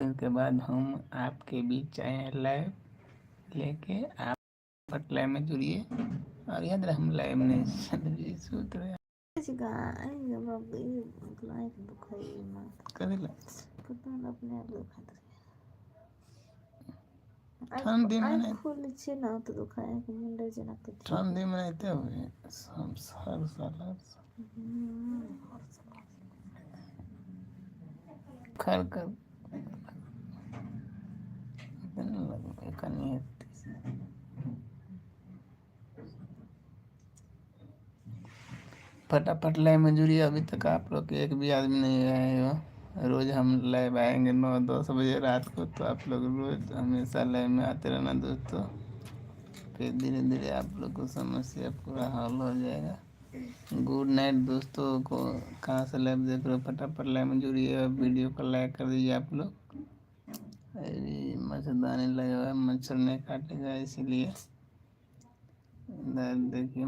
इसके बाद हम आपके बीच आए हैं लाइव लेके। आप बट लाइव में जुड़िए और याद रहे हम लाइव नहीं सूत रहे करेला ठंडी में ठंडी में रहते हुए हम हर साल खर कर फटाफट लाइव में जुड़िए। अभी तक आप लोग एक भी आदमी नहीं आए हो। रोज़ हम लाइव आएंगे 9-10 बजे रात को, तो आप लोग रोज़ हमेशा लाइव में आते रहना दोस्तों। फिर धीरे धीरे आप लोग को समस्या पूरा हल हो जाएगा। गुड नाइट दोस्तों को। कहाँ से लाइव देख रहे हो फटाफट लाइव में जुड़िए और वीडियो को लाइक कर दीजिए आप लोग। अरे मच्छरदानी लगा हुआ है, मच्छर नहीं काटेगा इसीलिए। इधर देखिए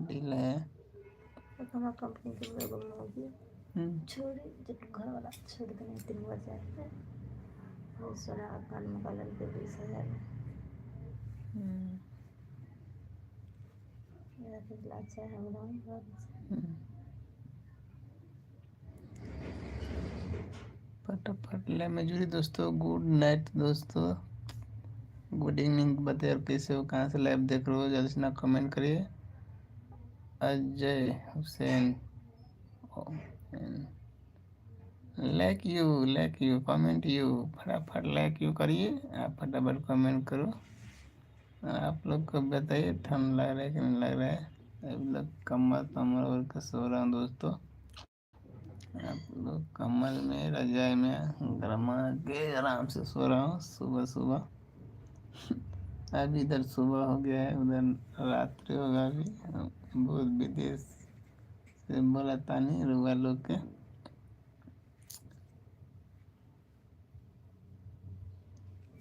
ढीला है। हमारा कंपनी के लोगों में होगी छोड़ी जब घर वाला छोड़ देने 3 बजे और सोना कान में कलर के 20,000 मेरा तो अच्छा है हम फटाफट ले में जुड़ी दोस्तों। गुड नाइट दोस्तों, गुड इवनिंग बताइए और कैसे हो, कहाँ से लाइव देख रहे हो, जल्दी से ना कमेंट करिए। Ajay Hussain like you comment you, फटाफट लाइक यू करिए। आप फटाफट कमेंट करो। आप लोग को बताइए ठंड लग रहा है कि नहीं लग रहा है। अभी लोग कम्बल ओढ़ के सो रहा हूँ दोस्तों। आप लोग कम्बल में रजाई में गरमा के आराम से सो रहा हूँ सुबह सुबह। अभी इधर सुबह हो गया है, उधर रात्रि होगा। अभी बहुत विदेश से बोला तानी रुआ लोग के।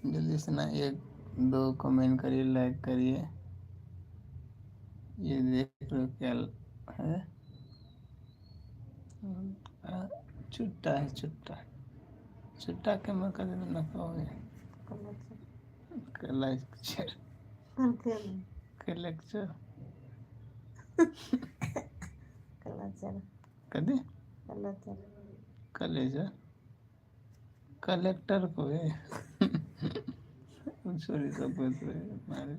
जल्दी से ना 1-2 कमेंट करिए, लाइक करिए। ये देख लो क्या है, चुट्टा है चुट्टा। चुट्टा के मौका दे ना पाओगे। लेक्चर लेक्चर कदे कलेजा कलेक्टर को है सॉरी सब मारे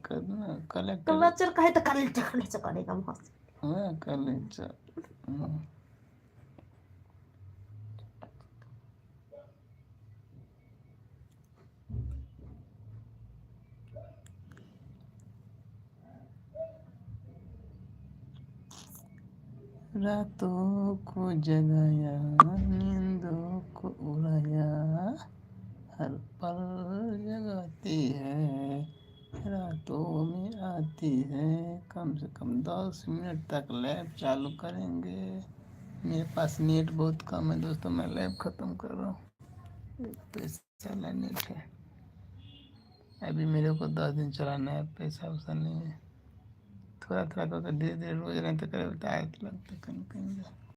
करना कलेक्टर कहे तो कलेक्टर करेगा बहुत। हाँ कलेक्टर। रातों को जगाया, नींदों को उड़ाया, हर पल जगाती है, रातों में आती है। कम से कम 10 मिनट तक लैब चालू करेंगे। मेरे पास नेट बहुत कम है दोस्तों, मैं लैब ख़त्म कर रहा हूँ। पैसा नेट है अभी मेरे को 10 दिन चलाना है, पैसा वैसा नहीं है। थोड़ा थोड़ा करके धीरे धीरे रोज नहीं तो करे आयत लगता कहीं कहीं